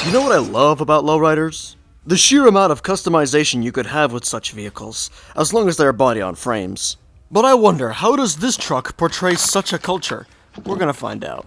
You know what I love about lowriders? The sheer amount of customization you could have with such vehicles, as long as they're body on frames. But I wonder, how does this truck portray such a culture? We're gonna find out.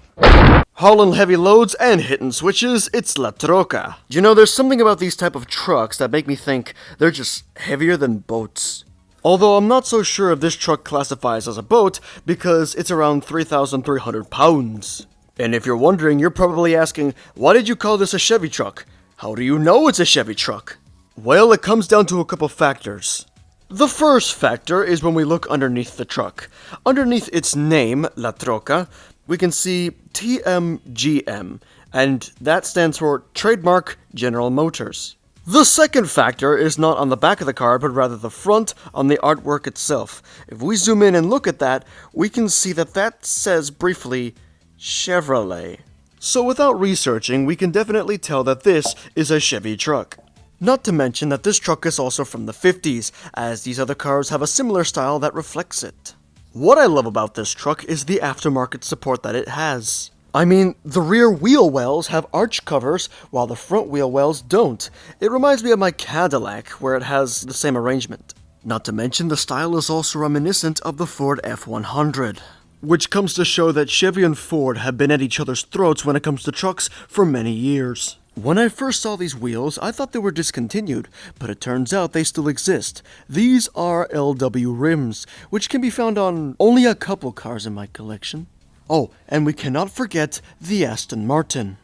Hauling heavy loads and hitting switches, it's La Troca. You know, there's something about these type of trucks that make me think they're just heavier than boats. Although I'm not so sure if this truck classifies as a boat, because it's around 3,300 pounds. And if you're wondering, you're probably asking, why did you call this a Chevy truck? How do you know it's a Chevy truck? Well, it comes down to a couple factors. The first factor is when we look underneath the truck. Underneath its name, La Troca, we can see TMGM, and that stands for Trademark General Motors. The second factor is not on the back of the car, but rather the front on the artwork itself. If we zoom in and look at that, we can see that says briefly, Chevrolet. So without researching, we can definitely tell that this is a Chevy truck. Not to mention that this truck is also from the 50s, as these other cars have a similar style that reflects it. What I love about this truck is the aftermarket support that it has. I mean, the rear wheel wells have arch covers, while the front wheel wells don't. It reminds me of my Cadillac, where it has the same arrangement. Not to mention, the style is also reminiscent of the Ford F-100. Which comes to show that Chevy and Ford have been at each other's throats when it comes to trucks for many years. When I first saw these wheels, I thought they were discontinued, but it turns out they still exist. These are LW rims, which can be found on only a couple cars in my collection. Oh, and we cannot forget the Aston Martin.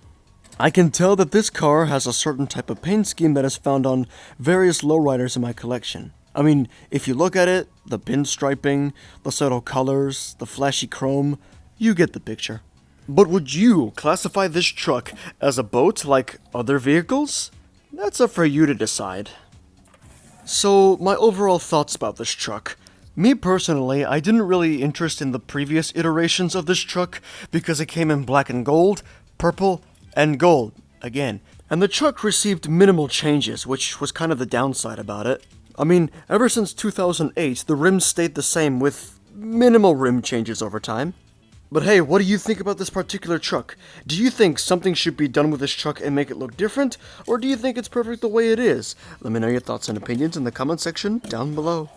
I can tell that this car has a certain type of paint scheme that is found on various lowriders in my collection. I mean, if you look at it, the pinstriping, the subtle colors, the flashy chrome, you get the picture. But would you classify this truck as a boat like other vehicles? That's up for you to decide. So, my overall thoughts about this truck. Me personally, I didn't really interest in the previous iterations of this truck because it came in black and gold, purple, and gold, again. And the truck received minimal changes, which was kind of the downside about it. I mean, ever since 2008, the rims stayed the same with minimal rim changes over time. But hey, what do you think about this particular truck? Do you think something should be done with this truck and make it look different? Or do you think it's perfect the way it is? Let me know your thoughts and opinions in the comment section down below.